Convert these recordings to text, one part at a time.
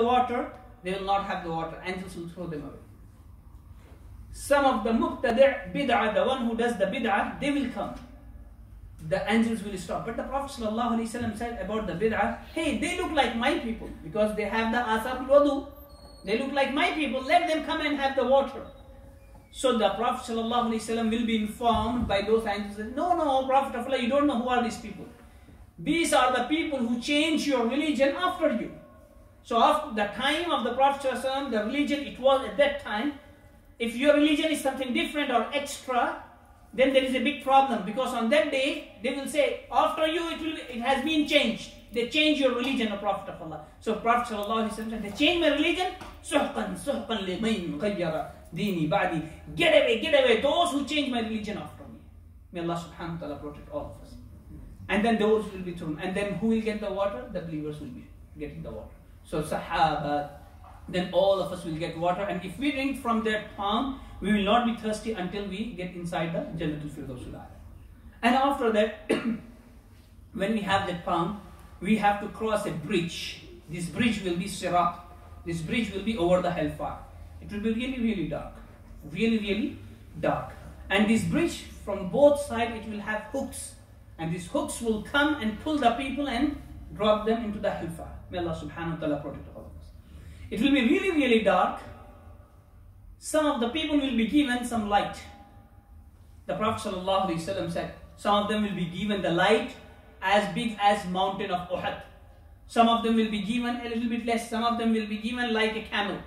water, they will not have the water. Angels will throw them away. Some of the muqtadi' bid'ah, the one who does the bid'ah, they will come. The angels will stop. But the Prophet ﷺ said about the bid'ah, hey, they look like my people because they have the asar wudu. They look like my people. Let them come and have the water. So the Prophet ﷺ will be informed by those angels that, no, Prophet of Allah, you don't know who are these people. These are the people who change your religion after you. So after the time of the Prophet ﷺ, the religion it was at that time, if your religion is something different or extra, then there is a big problem, because on that day they will say, after you it has been changed. They change your religion, O Prophet of Allah. So Prophet ﷺ said, they change my religion. Suhqan liman ghayyara dini ba'di. Get away, those who change my religion after me. May Allah subhanahu wa ta'ala protect all of us. And then those will be thrown. And then who will get the water? The believers will be getting the water. So Sahaba, then all of us will get water. And if we drink from that palm, we will not be thirsty until we get inside the Jannatul Firdausul A'la. And after that, when we have that palm, we have to cross a bridge. This bridge will be Sirat. This bridge will be over the hellfire. It will be really, really dark. Really, really dark. And this bridge, from both sides, it will have hooks. And these hooks will come and pull the people and drop them into the hellfire. May Allah subhanahu wa ta'ala protect all of us. It will be really, really dark. Some of the people will be given some light. The Prophet ﷺ said, some of them will be given the light as big as mountain of Uhud. Some of them will be given a little bit less. Some of them will be given like a camel.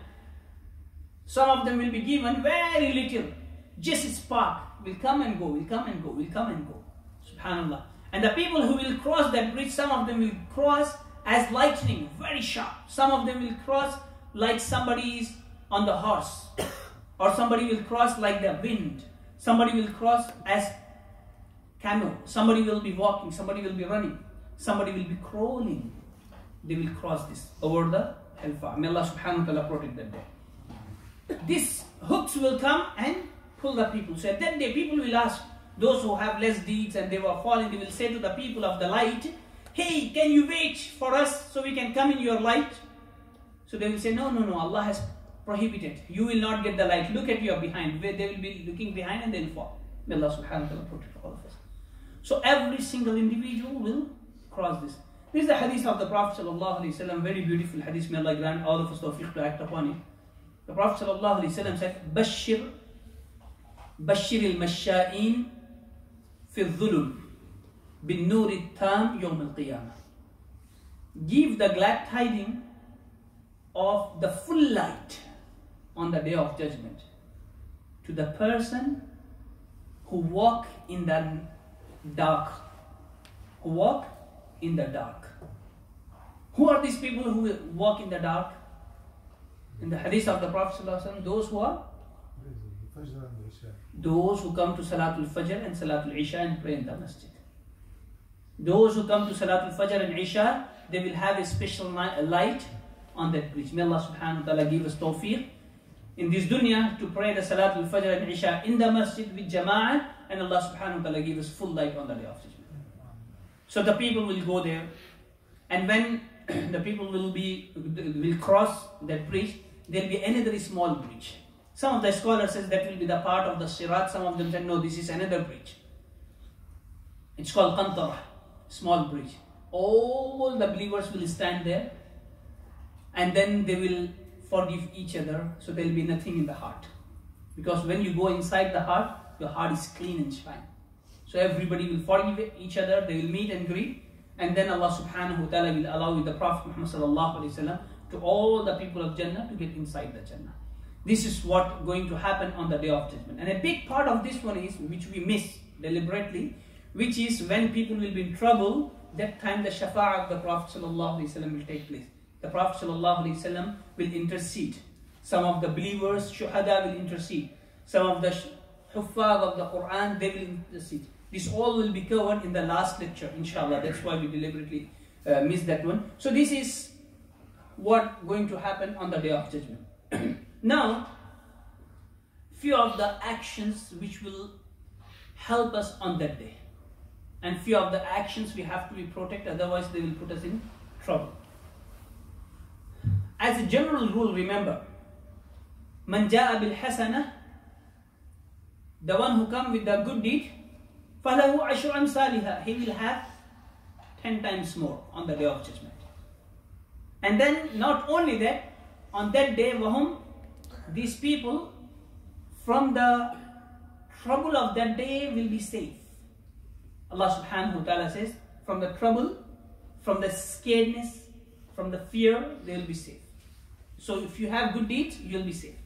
Some of them will be given very little. Just a spark will come and go, will come and go, will come and go. Subhanallah. And the people who will cross that bridge, some of them will cross as lightning, very sharp. Some of them will cross like somebody is on the horse. Or somebody will cross like the wind. Somebody will cross as camel. Somebody will be walking. Somebody will be running. Somebody will be crawling. They will cross this over the hellfire. May Allah subhanahu wa ta'ala protect that day. These hooks will come and pull the people. So at that day, people will ask, those who have less deeds and they were falling, they will say to the people of the light, hey, can you wait for us so we can come in your light? So they will say, no, Allah has prohibited. You will not get the light. Look at your behind. They will be looking behind and they will fall. May Allah subhanahu wa ta'ala protect all of us. So every single individual will cross this. This is the hadith of the Prophet sallallahu alaihi wasallam. Very beautiful hadith. May Allah grant all of us tawfiq to act upon it. The Prophet sallallahu alaihi wasallam said, Bashir al-masha'in fi al-dhulum bin nur al-tam yawm al-qiyamah. Give the glad tidings of the full light on the day of judgment to the person who walk in the dark. Who walk in the dark. Who are these people who walk in the dark? In the hadith of the Prophet ﷺ, those who are? Those who come to Salatul Fajr and Salatul Isha and pray in the masjid. Those who come to Salatul Fajr and Isha, they will have a special light on that bridge. May Allah subhanahu wa ta'ala give us tawfiq in this dunya to pray the Salatul Fajr and Isha in the masjid with jama'ah, and Allah subhanahu wa ta'ala give us full light on the day of judgment. So the people will go there, and when the people will cross that bridge, there will be another small bridge. Some of the scholars says that will be the part of the Sirat. Some of them said no, this is another bridge. It's called Qantara, small bridge. All the believers will stand there, and then they will forgive each other, so there will be nothing in the heart. Because when you go inside the heart, your heart is clean and shine. So everybody will forgive each other, they will meet and greet, and then Allah subhanahu wa ta'ala will allow with the Prophet Muhammad sallallahu alayhi wa sallam to all the people of Jannah to get inside the Jannah. This is what going to happen on the day of judgment. And a big part of this one is, which we miss deliberately, which is when people will be in trouble, that time the shafa'ah of the Prophet sallallahu alayhi wa sallam will take place. The Prophet ﷺ will intercede. Some of the believers, shuhada, will intercede. Some of the huffaz of the Quran, they will intercede. This all will be covered in the last lecture, inshallah. That's why we deliberately missed that one. So this is what going to happen on the day of judgment. Now, few of the actions which will help us on that day. And few of the actions we have to be protected, otherwise they will put us in trouble. as a general rule, remember, man jaa bil hasana, the one who come with the good deed, falahu ashru amsalha, he will have 10 times more on the day of judgment. And then not only that, on that day, wahum, these people from the trouble of that day will be safe. Allah subhanahu wa ta'ala says, from the trouble, from the scaredness, from the fear, they will be safe. So if you have good deeds, you will be safe.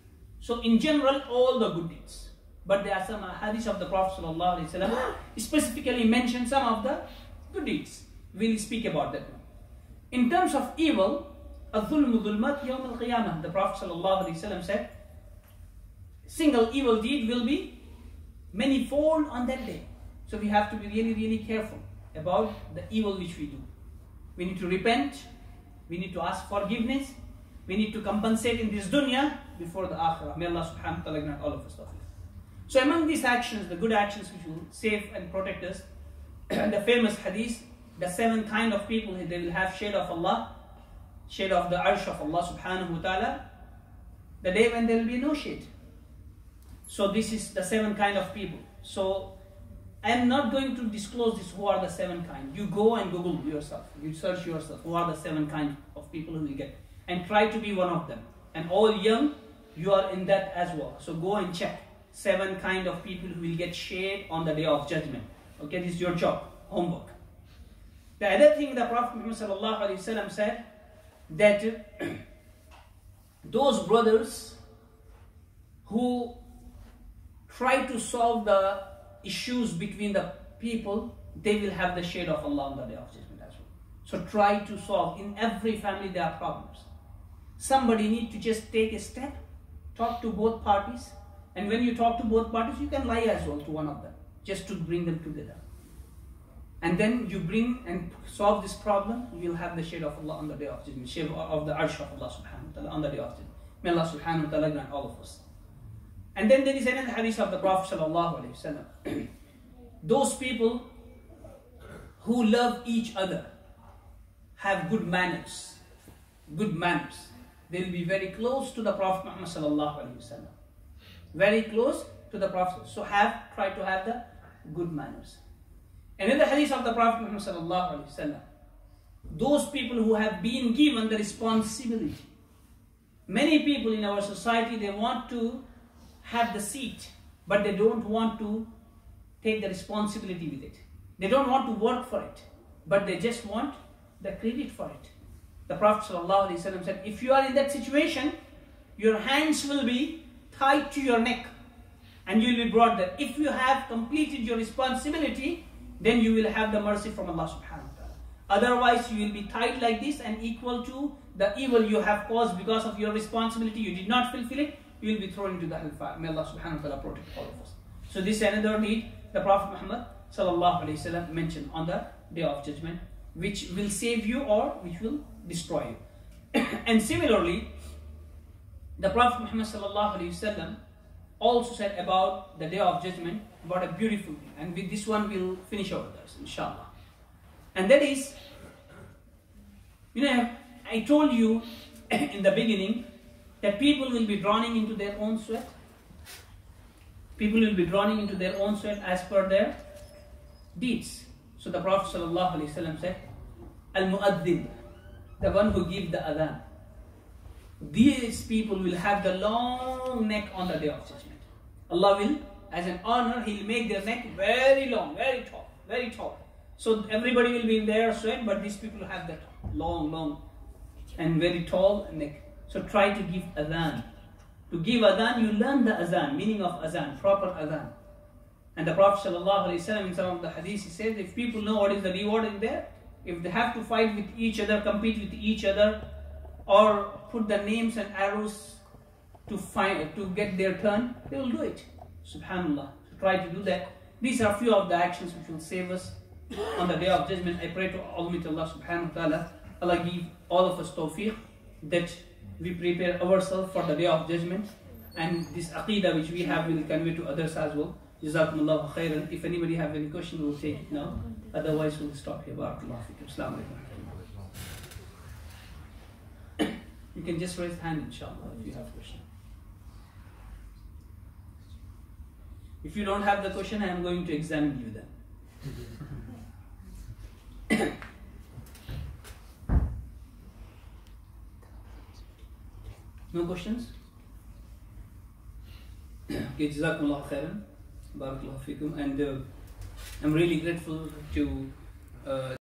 So in general, all the good deeds. But there are some hadiths of the Prophet ﷺ specifically mention some of the good deeds. We'll speak about that now. In terms of evil, الظلم ظلمات يوم القيامة, the Prophet ﷺ said, single evil deed will be many-fold on that day. So we have to be really, really careful about the evil which we do. We need to repent, we need to ask forgiveness, we need to compensate in this dunya before the akhirah. May Allah subhanahu wa ta'ala grant all of us tawfiq. So among these actions, the good actions which will save and protect us, the famous hadith, the 7 kind of people, they will have shade of Allah, shade of the arsh of Allah subhanahu wa ta'ala, the day when there will be no shade. So this is the 7 kind of people. So I am not going to disclose this, who are the 7 kind. You go and Google yourself, you search yourself, who are the 7 kind of people who will get, and try to be one of them. And all young, you are in that as well. So go and check 7 kind of people who will get shade on the day of judgment. Okay, this is your job, homework. The other thing the Prophet Muhammad sallallahu alaihi wasallam said, that those brothers who try to solve the issues between the people, they will have the shade of Allah on the day of judgment as well. So try to solve. In every family there are problems. Somebody need to just take a step, talk to both parties, and when you talk to both parties, you can lie as well to one of them, just to bring them together. And then you bring and solve this problem, you will have the shade of Allah on the day of judgment, shade of the arsh of Allah subhanahu wa ta'ala on the day of judgment. May Allah subhanahu wa ta'ala grant all of us. And then there is another hadith of the Prophet sallallahu alaihi wasallam. Those people who love each other, have good manners, they will be very close to the Prophet Muhammad sallallahu alaihi wasallam. Very close to the Prophet. So try to have the good manners. And in the hadith of the Prophet Muhammad sallallahu alaihi wasallam, those people who have been given the responsibility. Many people in our society, they want to have the seat, but they don't want to take the responsibility with it. They don't want to work for it, but they just want the credit for it. The Prophet ﷺ said, if you are in that situation, your hands will be tied to your neck and you will be brought there. If you have completed your responsibility, then you will have the mercy from Allah subhanahu wa ta'ala. Otherwise, you will be tied like this and equal to the evil you have caused because of your responsibility. You did not fulfill it, you will be thrown into the hellfire. May Allah subhanahu wa ta'ala protect all of us. So this is another need the Prophet Muhammad sallallahu alayhi wa sallam mentioned on the day of judgment, which will save you or which will destroy you. And similarly, the Prophet Muhammad sallallahu alayhi wa sallam also said about the day of judgment, about a beautiful thing. And with this one we'll finish our this, inshallah. And that is, I told you in the beginning that people will be drowning into their own sweat. People will be drowning into their own sweat as per their deeds. So the Prophet ﷺ said, Al-Mu'addin, the one who gives the adhan. These people will have the long neck on the day of judgment. Allah will, as an honor, He will make their neck very long, very tall, very tall. So everybody will be in their sweat, but these people have that long and very tall neck. So try to give adhan. To give adhan, you learn the adhan, meaning of adhan, proper adhan. And the Prophet ﷺ in some of the hadiths, he said, if people know what is the reward in there, if they have to fight with each other, compete with each other, or put the names and arrows to get their turn, they will do it. Subhanallah. So try to do that. These are few of the actions which will save us on the day of judgment. I pray to Almighty Allah subhanahu wa ta'ala, Allah give all of us tawfiq, that we prepare ourselves for the day of judgment, and this aqidah which we have will convey to others as well. Jazakumullahu khairan. If anybody have any question, we will take it now. Otherwise, we'll stop here. Barakallahu feekum. Assalamu alaikum. can just raise hand, inshallah, if you have a question. If you don't have the question, I am going to examine you then. No questions? Okay, Jazakumullah khairan. Barakallahu feekum. And I'm really grateful to